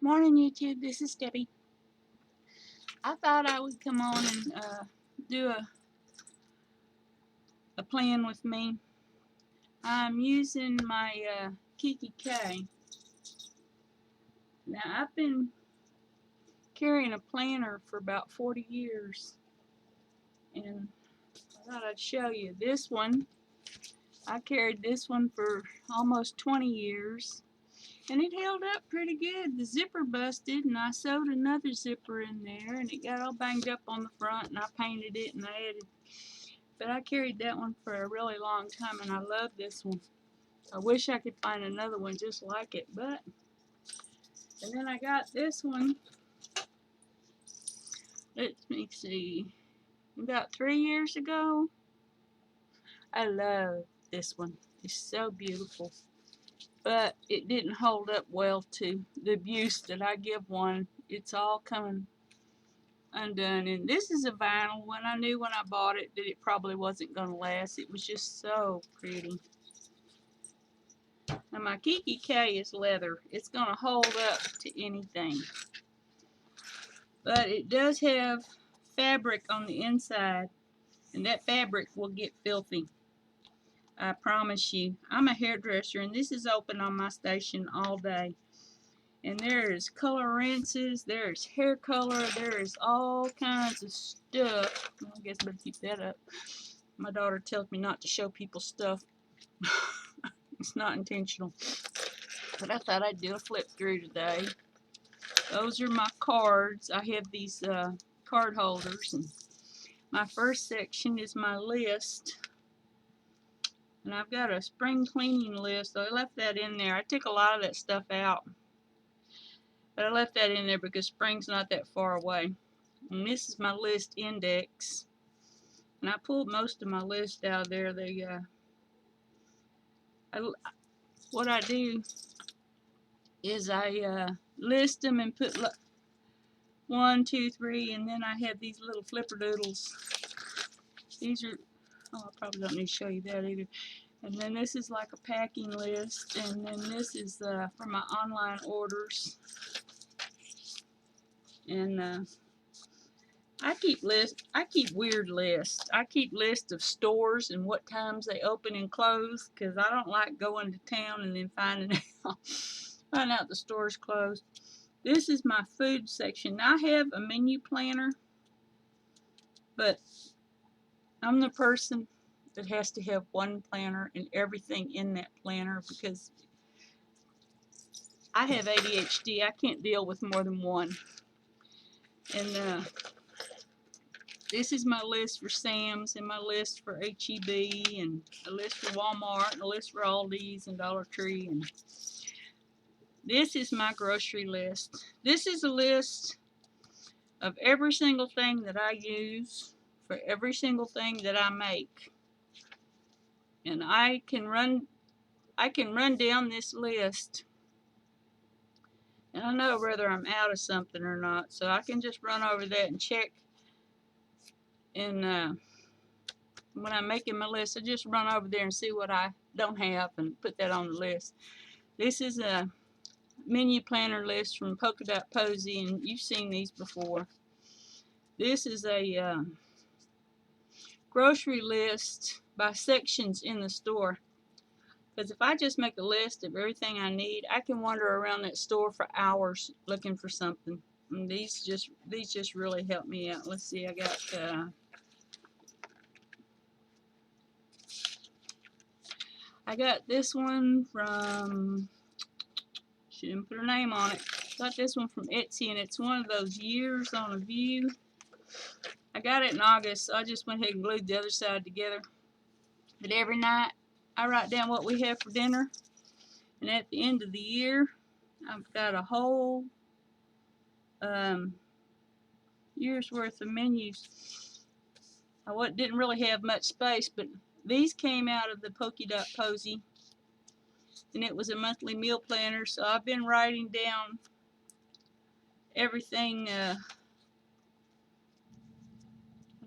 Morning, YouTube. This is Debbie. I thought I would come on and do a plan with me. I'm using my Kiki K. Now, I've been carrying a planner for about 40 years, and I thought I'd show you this one. I carried this one for almost 20 years, and it held up pretty good. The zipper busted, and I sewed another zipper in there, and it got all banged up on the front, and I painted it and I added. But I carried that one for a really long time, and I love this one. I wish I could find another one just like it, but. And then I got this one. Let me see. About 3 years ago. I love this one. It's so beautiful. But it didn't hold up well to the abuse that I give one. It's all coming undone. And this is a vinyl one. I knew when I bought it that it probably wasn't going to last. It was just so pretty. Now my Kiki K is leather. It's going to hold up to anything. But it does have fabric on the inside. And that fabric will get filthy. I promise you. I'm a hairdresser and this is open on my station all day. And there's color rinses, there's hair color, there's all kinds of stuff. I guess I better keep that up. My daughter tells me not to show people stuff. It's not intentional. But I thought I'd do a flip through today. Those are my cards. I have these card holders. And my first section is my list. And I've got a spring cleaning list. So I left that in there. I took a lot of that stuff out. But I left that in there because spring's not that far away. And this is my list index. And I pulled most of my list out of there. What I do is I list them and put 1, 2, 3, and then I have these little flipperdoodles. These are, oh, I probably don't need to show you that either. And then this is like a packing list, and then this is for my online orders. And I keep weird lists. I keep lists of stores and what times they open and close, because I don't like going to town and then finding out the store's closed. This is my food section. I have a menu planner, but I'm the person that has to have one planner and everything in that planner because I have ADHD. I can't deal with more than one. And this is my list for Sam's and my list for HEB and a list for Walmart and a list for Aldi's and Dollar Tree. And this is my grocery list. This is a list of every single thing that I use for every single thing that I make. And I can run down this list and I know whether I'm out of something or not. So I can just run over that and check. And when I'm making my list, I just run over there and see what I don't have and put that on the list. This is a menu planner list from Polka Dot Posy, and you've seen these before. This is a grocery list by sections in the store. Because if I just make a list of everything I need, I can wander around that store for hours looking for something. And these just really help me out. Let's see, I got this one from, shouldn't put her name on it. Got this one from Etsy, and it's one of those years on a view. I got it in August, so I just went ahead and glued the other side together. But every night, I write down what we have for dinner. And at the end of the year, I've got a whole year's worth of menus. I didn't really have much space, but these came out of the Polka Dot Posy. And it was a monthly meal planner, so I've been writing down everything. And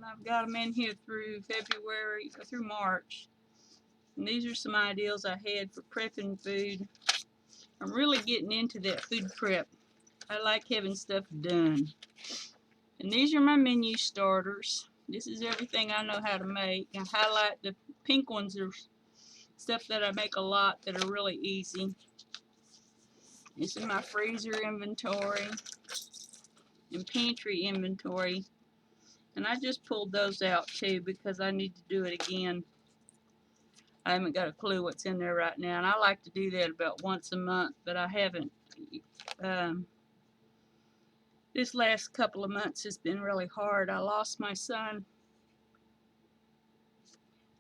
I've got them in here through February, or through March. And these are some ideals I had for prepping food. I'm really getting into that food prep. I like having stuff done. And these are my menu starters. This is everything I know how to make. And highlight the pink ones are stuff that I make a lot that are really easy. This is my freezer inventory and pantry inventory. And I just pulled those out too because I need to do it again. I haven't got a clue what's in there right now. And I like to do that about once a month, but I haven't. This last couple of months has been really hard. I lost my son,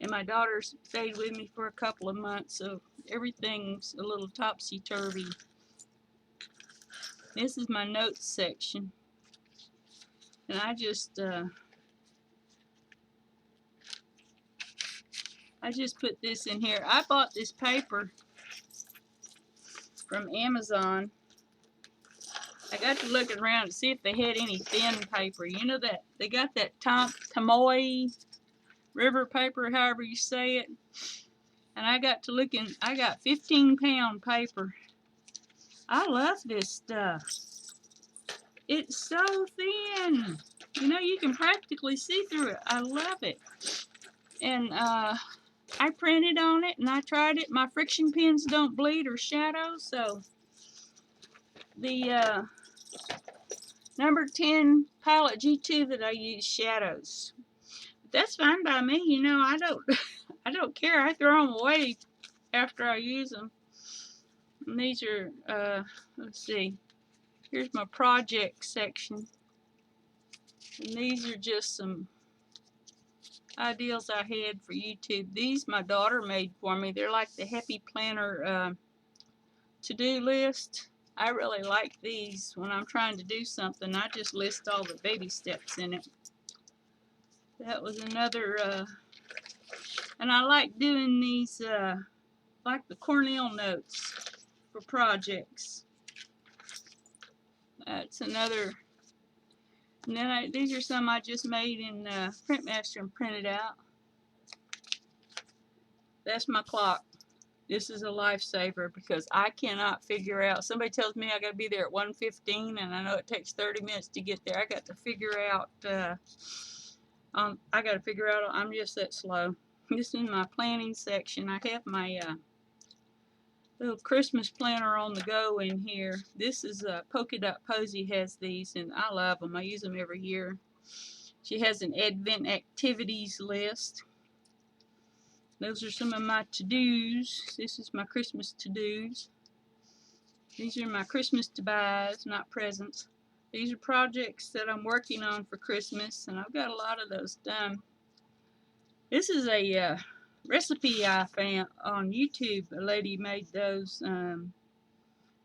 and my daughter stayed with me for a couple of months, so everything's a little topsy-turvy. This is my notes section, and I just put this in here. I bought this paper from Amazon. I got to looking around to see if they had any thin paper. You know that they got that Tamoy river paper, however you say it. And I got to looking, I got 15-pound paper. I love this stuff. It's so thin. You know, you can practically see through it. I love it. And I printed on it and I tried it. My friction pens don't bleed or shadow, so the number 10 Pilot G2 that I use shadows. But that's fine by me. You know, I don't care. I throw them away after I use them. And these are, let's see. Here's my project section. And these are just some ideals I had for YouTube. These my daughter made for me. They're like the Happy Planner to-do list. I really like these when I'm trying to do something. I just list all the baby steps in it. That was another, and I like doing these, like the Cornell notes for projects. That's another. And then these are some I just made in Printmaster and printed out. That's my clock. This is a lifesaver because I cannot figure out. Somebody tells me I got to be there at 1:15, and I know it takes 30 minutes to get there. I got to figure out. I'm just that slow. This is my planning section. I have my little Christmas planner on the go in here. This is Polka Dot Posy has these, and I love them. I use them every year. She has an Advent activities list. Those are some of my to-dos. This is my Christmas to-dos. These are my Christmas to-buys, not presents. These are projects that I'm working on for Christmas, and I've got a lot of those done. This is a recipe I found on YouTube. A lady made those.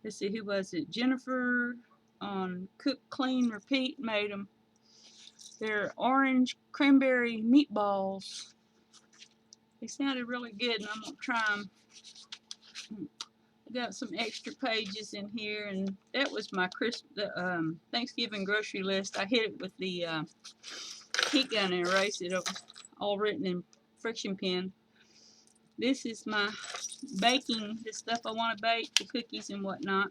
Let's see, who was it? Jennifer on Cook, Clean, Repeat made them. They're orange cranberry meatballs. They sounded really good, and I'm going to try them. I got some extra pages in here, and that was my Thanksgiving grocery list. I hit it with the heat gun and erased it. It was all written in friction pen. This is my baking, the stuff I want to bake, the cookies and whatnot.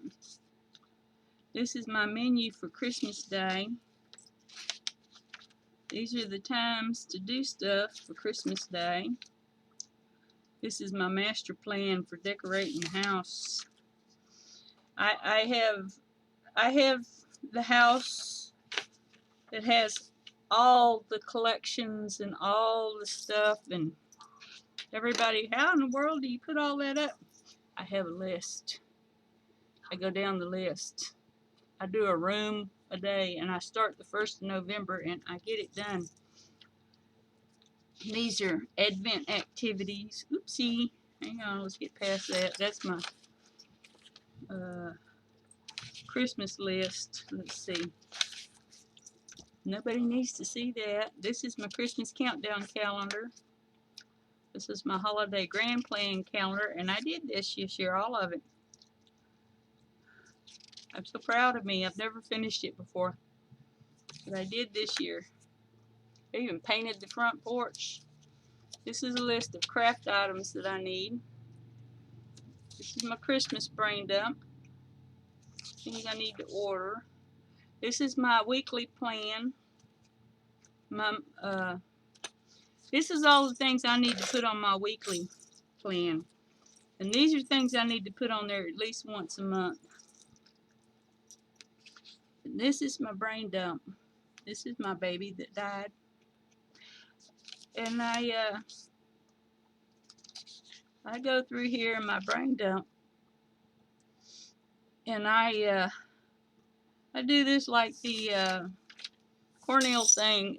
This is my menu for Christmas Day. These are the times to do stuff for Christmas Day. This is my master plan for decorating the house. I have the house that has all the collections and all the stuff, and everybody, how in the world do you put all that up? I have a list. I go down the list. I do a room a day, and I start the 1st of November, and I get it done. These are Advent activities. Oopsie. Hang on, let's get past that. That's my Christmas list. Let's see. Nobody needs to see that. This is my Christmas countdown calendar. This is my holiday grand plan calendar, and I did this year, all of it. I'm so proud of me. I've never finished it before, but I did this year. I even painted the front porch. This is a list of craft items that I need. This is my Christmas brain dump. things I need to order. This is my weekly plan. This is all the things I need to put on my weekly plan. And these are things I need to put on there at least once a month. And this is my brain dump. This is my baby that died. And I go through here in my brain dump. And I do this like the Cornell thing.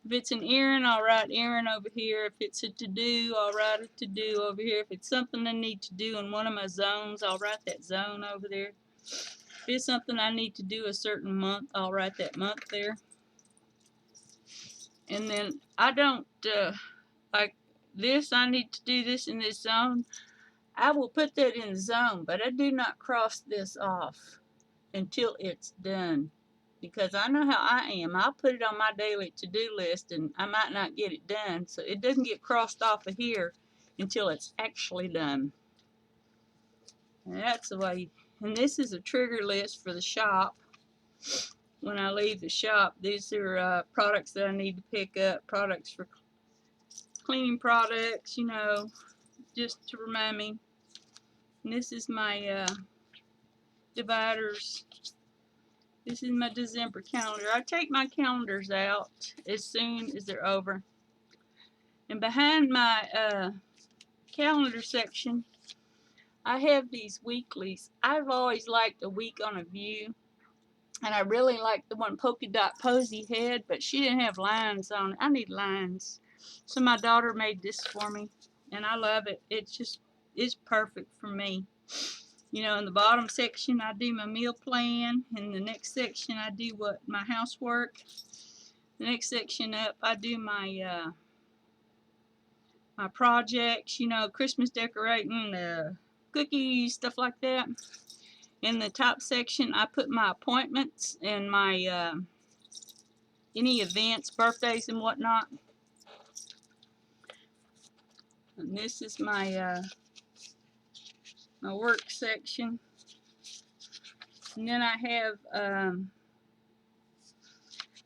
If it's an errand, I'll write errand over here. If it's a to-do, I'll write a to-do over here. If it's something I need to do in one of my zones, I'll write that zone over there. If it's something I need to do a certain month, I'll write that month there. And then I don't, like this, I need to do this in this zone. I will put that in the zone, but I do not cross this off until it's done. Because I know how I am. I'll put it on my daily to-do list and I might not get it done. So it doesn't get crossed off of here until it's actually done. And that's the way. And this is a trigger list for the shop. When I leave the shop, these are products that I need to pick up. Products for cleaning products, you know, just to remind me. And this is my dividers. This is my December calendar. I take my calendars out as soon as they're over. And behind my calendar section, I have these weeklies. I've always liked a week on a view. And I really liked the one Polka Dot Posy had, but she didn't have lines on it. I need lines. So my daughter made this for me. And I love it. It's perfect for me. You know, in the bottom section, I do my meal plan. In the next section, I do my housework. The next section up, I do my my projects. You know, Christmas decorating, cookies, stuff like that. In the top section, I put my appointments and my any events, birthdays, and whatnot. And this is my my work section. And then I have,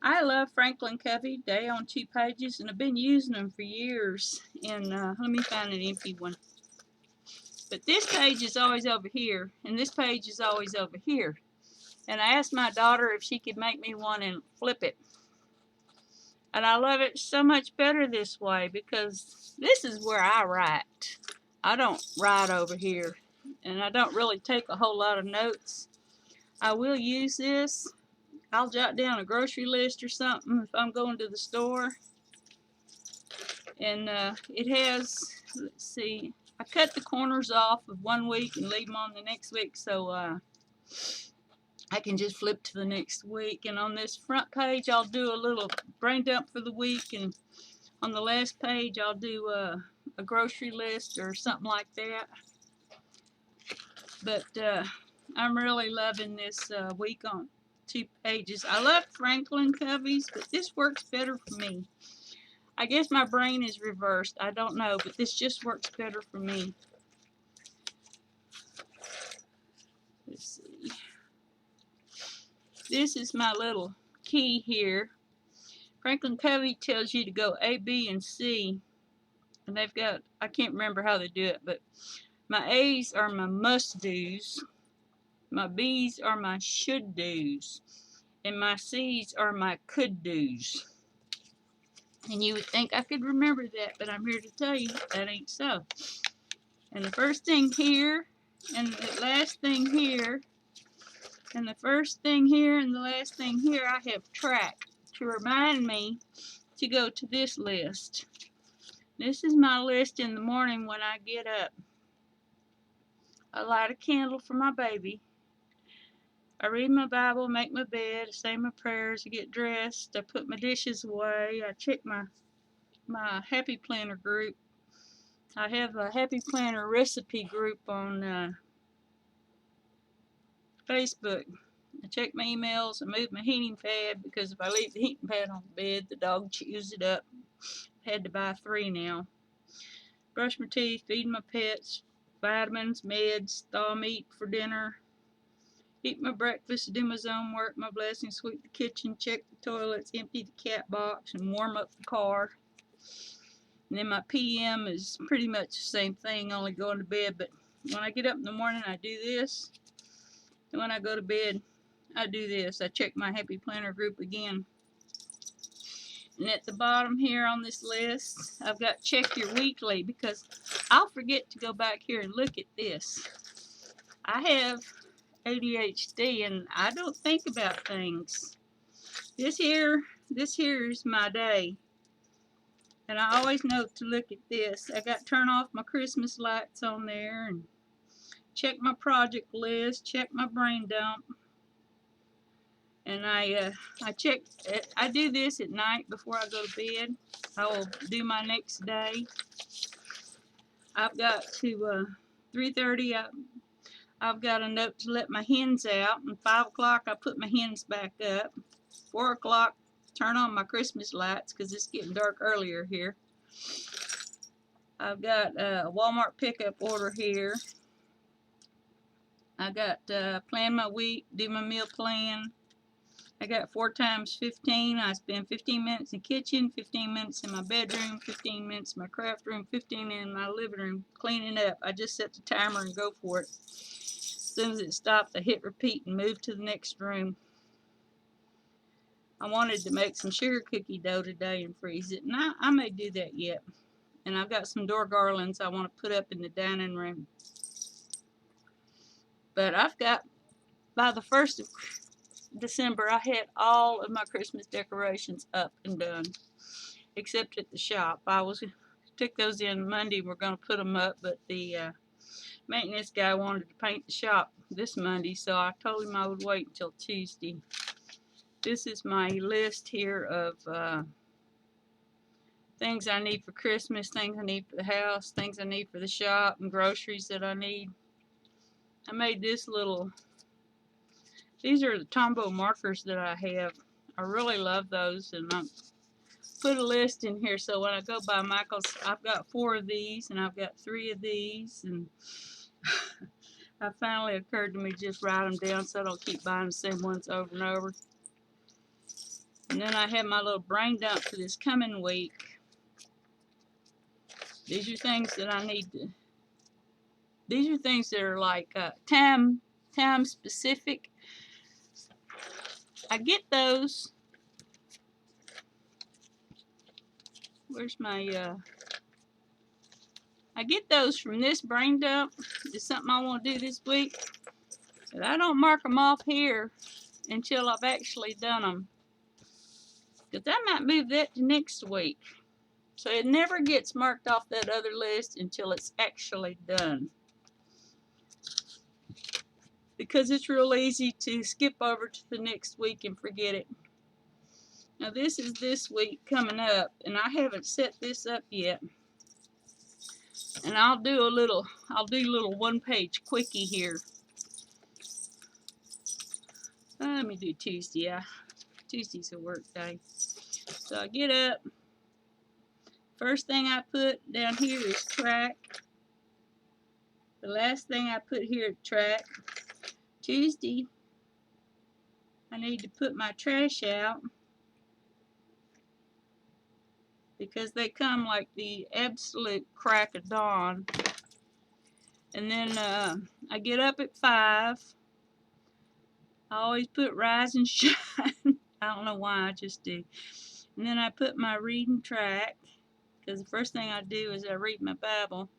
I love Franklin Covey, Day on 2 Pages, and I've been using them for years. And let me find an empty one. But this page is always over here, and this page is always over here. And I asked my daughter if she could make me one and flip it. And I love it so much better this way because this is where I write. I don't write over here, and I don't really take a whole lot of notes. I will use this. I'll jot down a grocery list or something if I'm going to the store. And it has, let's see, I cut the corners off of one week and leave them on the next week so I can just flip to the next week. And on this front page, I'll do a little brain dump for the week. And on the last page, I'll do a grocery list or something like that. But I'm really loving this week on 2 pages. I love Franklin Covey's, but this works better for me. I guess my brain is reversed. I don't know, but this just works better for me. Let's see. This is my little key here. Franklin Covey tells you to go A, B, and C. And they've got, I can't remember how they do it, but my A's are my must-dos. My B's are my should-dos. And my C's are my could-dos. And you would think I could remember that, but I'm here to tell you that ain't so. And the first thing here, and the last thing here, and the first thing here, and the last thing here, I have tracked to remind me to go to this list. This is my list in the morning when I get up. I light a candle for my baby. I read my Bible, make my bed, I say my prayers, I get dressed, I put my dishes away, I check my Happy Planner group. I have a Happy Planner recipe group on Facebook. I check my emails, I move my heating pad because if I leave the heating pad on the bed, the dog chews it up. I've had to buy 3 now. Brush my teeth, feed my pets, vitamins, meds, thaw meat for dinner. eat my breakfast, do my zone work, my blessing, sweep the kitchen, check the toilets, empty the cat box, and warm up the car. And then my PM is pretty much the same thing, only going to bed. But when I get up in the morning, I do this. And when I go to bed, I do this. I check my Happy Planner group again. And at the bottom here on this list, I've got check your weekly, because I'll forget to go back here and look at this. I have ADHD and I don't think about things. This here is my day. And I always know to look at this. I got to turn off my Christmas lights on there and check my project list, check my brain dump. And I do this at night before I go to bed. I will do my next day. I've got to 3:30. I've got a note to let my hens out. And 5 o'clock I put my hens back up. 4 o'clock turn on my Christmas lights because it's getting dark earlier here. I've got a Walmart pickup order here. I got plan my week, do my meal plan. I got 4 times 15. I spend 15 minutes in the kitchen, 15 minutes in my bedroom, 15 minutes in my craft room, 15 in my living room cleaning up. I just set the timer and go for it. As soon as it stops, I hit repeat and move to the next room. I wanted to make some sugar cookie dough today and freeze it, and I may do that yet. And I've got some door garlands I want to put up in the dining room. But I've got, by the 1st of December, I had all of my Christmas decorations up and done, except at the shop. I took those in Monday. We're going to put them up, but the maintenance guy wanted to paint the shop this Monday, so I told him I would wait until Tuesday. This is my list here of things I need for Christmas, things I need for the house, things I need for the shop, and groceries that I need. I made this little, these are the Tombow markers that I have. I really love those, and I put a list in here so when I go by Michael's, I've got 4 of these, and I've got 3 of these, and it finally occurred to me just write them down so I don't keep buying the same ones over and over. And then I have my little brain dump for this coming week. These are things that I need to, these are things that are like time specific. I get those. Where's my, I get those from this brain dump. It's something I want to do this week. But I don't mark them off here until I've actually done them. Because I might move that to next week. So it never gets marked off that other list until it's actually done. Because it's real easy to skip over to the next week and forget it. Now this is this week coming up, and I haven't set this up yet. And I'll do a little 1-page quickie here. Let me do Tuesday. Tuesday's a work day. So I get up. First thing I put down here is track. The last thing I put here is track. Tuesday, I need to put my trash out because they come like the absolute crack of dawn. And then I get up at 5. I always put rise and shine. I don't know why, I just do. And then I put my reading track, because the first thing I do is I read my Bible.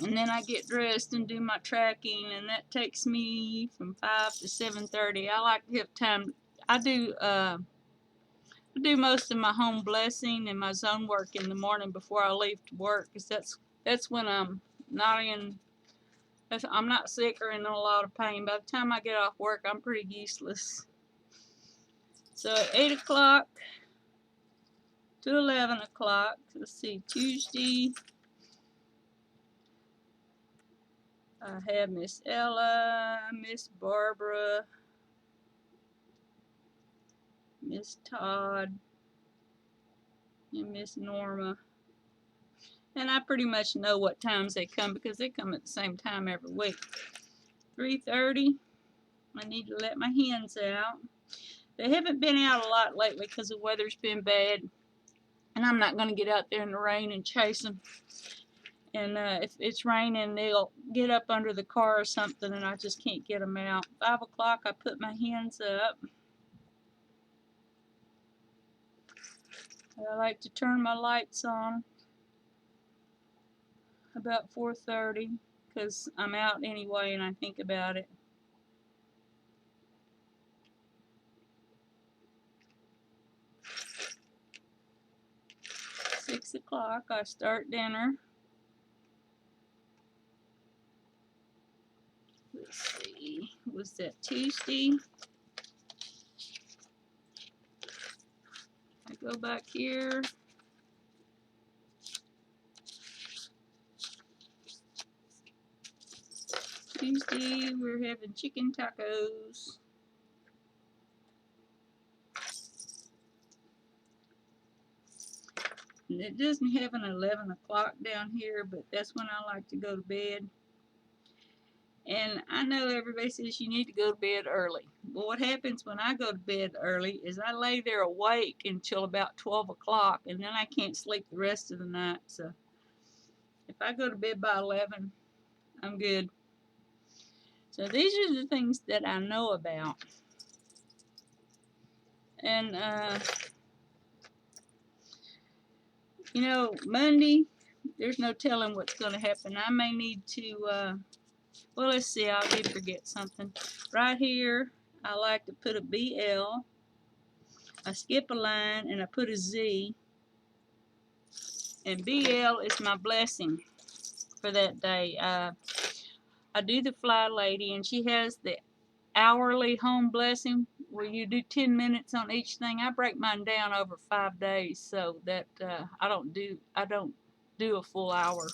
And then I get dressed and do my tracking, and that takes me from 5 to 7:30. I like to have time. I do most of my home blessing and my zone work in the morning before I leave to work, because that's when I'm not sick or in a lot of pain. By the time I get off work, I'm pretty useless. So at 8 o'clock to 11 o'clock, let's see, Tuesday, I have Miss Ella, Miss Barbara, Miss Todd, and Miss Norma. And I pretty much know what times they come because they come at the same time every week. 3:30, I need to let my hens out. They haven't been out a lot lately because the weather's been bad. And I'm not going to get out there in the rain and chase them. And if it's raining, they'll get up under the car or something, and I just can't get them out. 5 o'clock, I put my hens up. I like to turn my lights on about 4:30 because I'm out anyway and I think about it. 6 o'clock, I start dinner. Let's see, was that Tuesday? I go back here. Tuesday, we're having chicken tacos. And it doesn't have an 11 o'clock down here, but that's when I like to go to bed. And I know everybody says you need to go to bed early. But what happens when I go to bed early is I lay there awake until about 12 o'clock, and then I can't sleep the rest of the night. So if I go to bed by 11, I'm good. So these are the things that I know about. And, you know, Monday, there's no telling what's going to happen. I may need to, well, let's see, I did forget something. Right here, I like to put a BL, I skip a line, and I put a Z. And BL is my blessing for that day. I do the Fly Lady, and she has the hourly home blessing where you do 10 minutes on each thing. I break mine down over 5 days so that I don't do a full hour.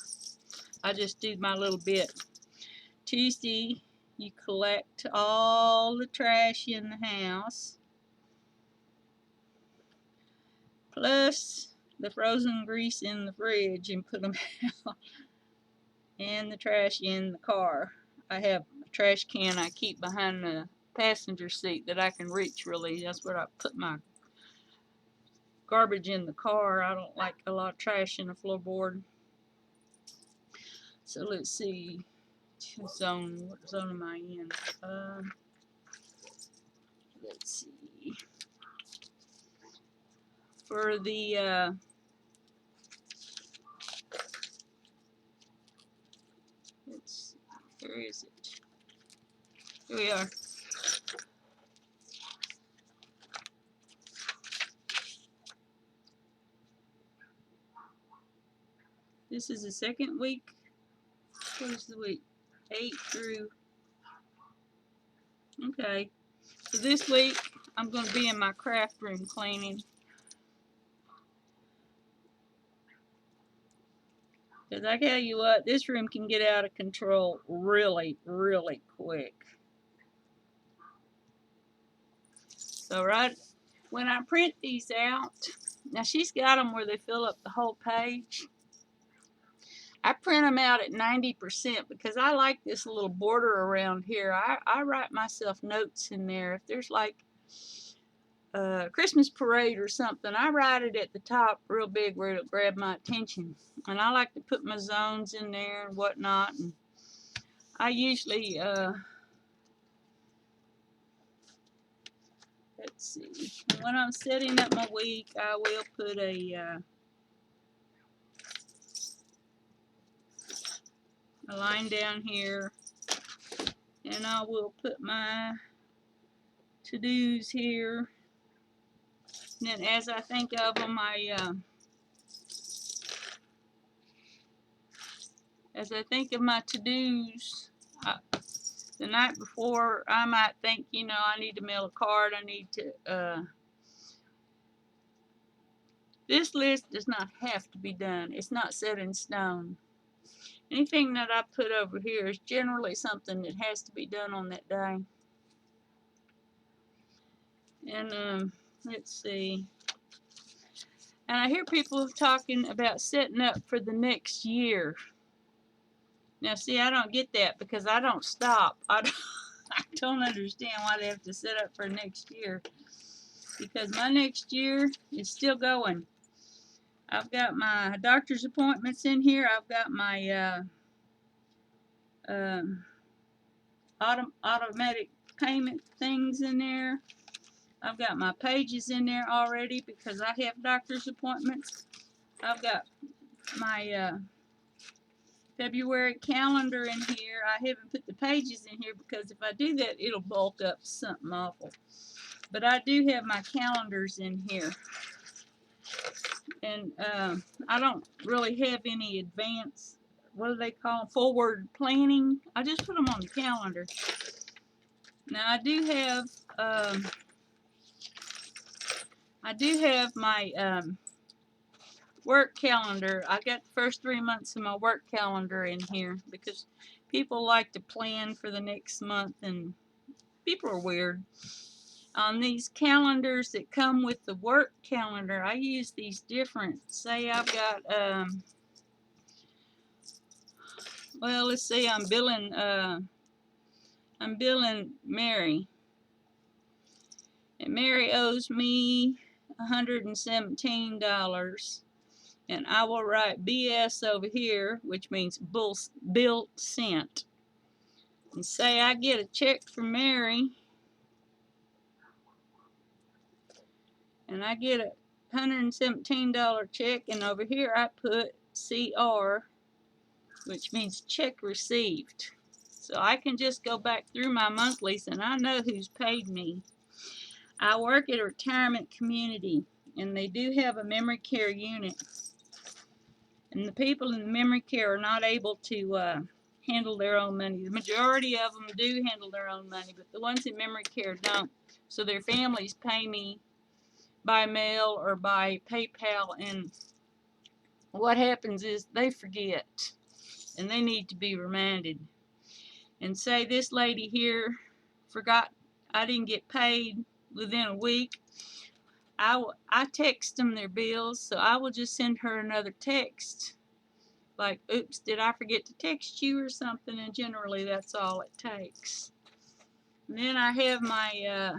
I just do my little bit. Tuesday, you collect all the trash in the house, plus the frozen grease in the fridge, and put them out, and the trash in the car. I have a trash can I keep behind the passenger seat that I can reach really. That's where I put my garbage in the car. I don't like a lot of trash in the floorboard. So let's see. What zone am I in? Let's see. For the let's see, where is it? Here we are. This is the second week. What is the week? 8 through. Okay. So this week I'm going to be in my craft room cleaning. Because I tell you what, this room can get out of control really, really quick. So right when I print these out, now she's got them where they fill up the whole page. I print them out at 90% because I like this little border around here. I write myself notes in there. If there's like a Christmas parade or something, I write it at the top real big where it'll grab my attention. And I like to put my zones in there and whatnot. And I usually, let's see, when I'm setting up my week, I will put a line down here, and I will put my to-dos here. And then as I think of them, as I think of my to-dos, the night before, I might think, you know, I need to mail a card, I need to, this list does not have to be done. It's not set in stone. Anything that I put over here is generally something that has to be done on that day. And, let's see. And I hear people talking about setting up for the next year. Now, see, I don't get that because I don't stop. I don't understand why they have to set up for next year. Because my next year is still going. I've got my doctor's appointments in here. I've got my automatic payment things in there. I've got my pages in there already because I have doctor's appointments. I've got my February calendar in here. I haven't put the pages in here because if I do that, it'll bulk up something awful. But I do have my calendars in here. And I don't really have any advance, what do they call them, forward planning. I just put them on the calendar. Now I do have my work calendar. I got the first 3 months of my work calendar in here because people like to plan for the next month, and people are weird. On these calendars that come with the work calendar, I use these different. Say I've got well, let's say I'm billing Mary, and Mary owes me $117, and I will write BS over here, which means bill sent, and say I get a check from Mary, and I get a $117 check, and over here I put CR, which means check received. So I can just go back through my monthlies and I know who's paid me. I work at a retirement community, and they do have a memory care unit. And the people in the memory care are not able to handle their own money. The majority of them do handle their own money, but the ones in memory care don't. So their families pay me by mail or by PayPal, and what happens is they forget, and they need to be reminded. And say this lady here forgot, I didn't get paid within a week. I text them their bills, so I will just send her another text like, oops, did I forget to text you or something, and generally that's all it takes. And then I have my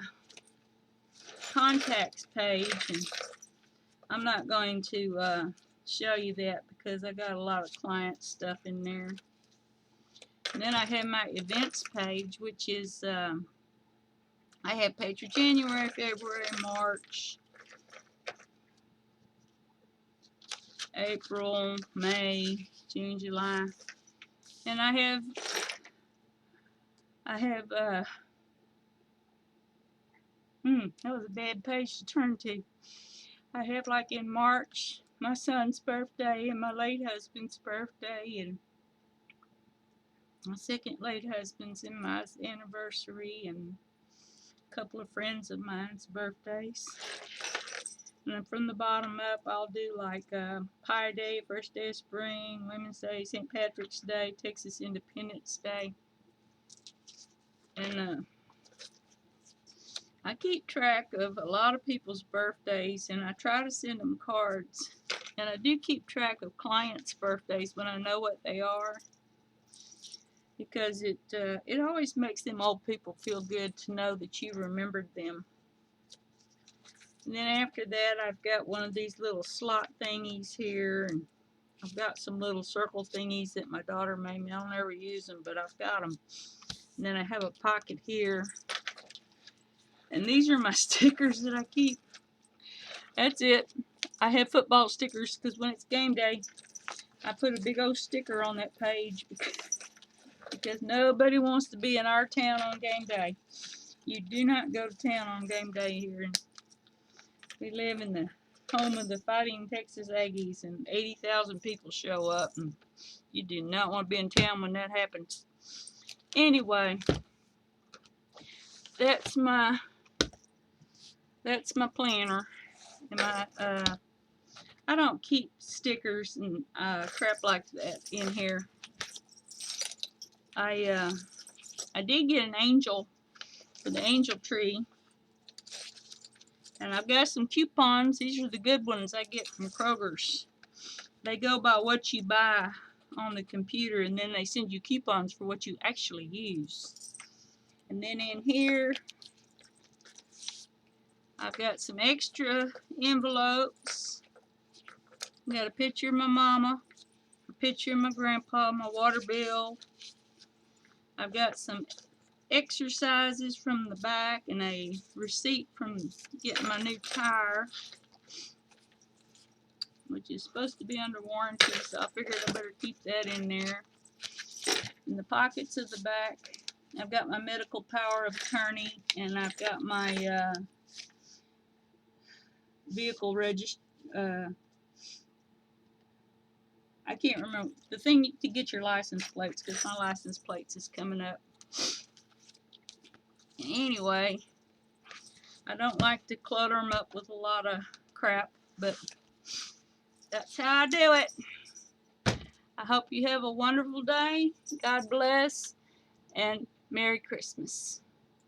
contacts page, and I'm not going to show you that because I got a lot of client stuff in there. And then I have my events page, which is I have page for January, February, March, April, May, June, July, and I have that was a bad page to turn to. I have, like, in March, my son's birthday and my late husband's birthday, and my second late husband's and my anniversary, and a couple of friends of mine's birthdays. And then from the bottom up, I'll do like Pi Day, First Day of Spring, Women's Day, St. Patrick's Day, Texas Independence Day. And I keep track of a lot of people's birthdays, and I try to send them cards. And I do keep track of clients' birthdays when I know what they are, because it always makes them old people feel good to know that you remembered them. And then after that, I've got one of these little slot thingies here, and I've got some little circle thingies that my daughter made me. I don't ever use them, but I've got them. And then I have a pocket here, and these are my stickers that I keep. That's it. I have football stickers because when it's game day, I put a big old sticker on that page because nobody wants to be in our town on game day. You do not go to town on game day here. And we live in the home of the Fighting Texas Aggies, and 80,000 people show up, and you do not want to be in town when that happens. Anyway, that's my planner. And I don't keep stickers and crap like that in here. I did get an angel for the angel tree, And I've got some coupons. These are the good ones I get from Kroger's. They go by what you buy on the computer, and then they send you coupons for what you actually use. And then in here, I've got some extra envelopes. Got a picture of my mama, a picture of my grandpa, my water bill. I've got some exercises from the back and a receipt from getting my new tire, which is supposed to be under warranty, so I figured I better keep that in there. In the pockets of the back, I've got my medical power of attorney, and I've got my vehicle I can't remember the thing to get your license plates, because my license plates is coming up. Anyway, I don't like to clutter them up with a lot of crap, but that's how I do it. I hope you have a wonderful day. God bless, and Merry Christmas.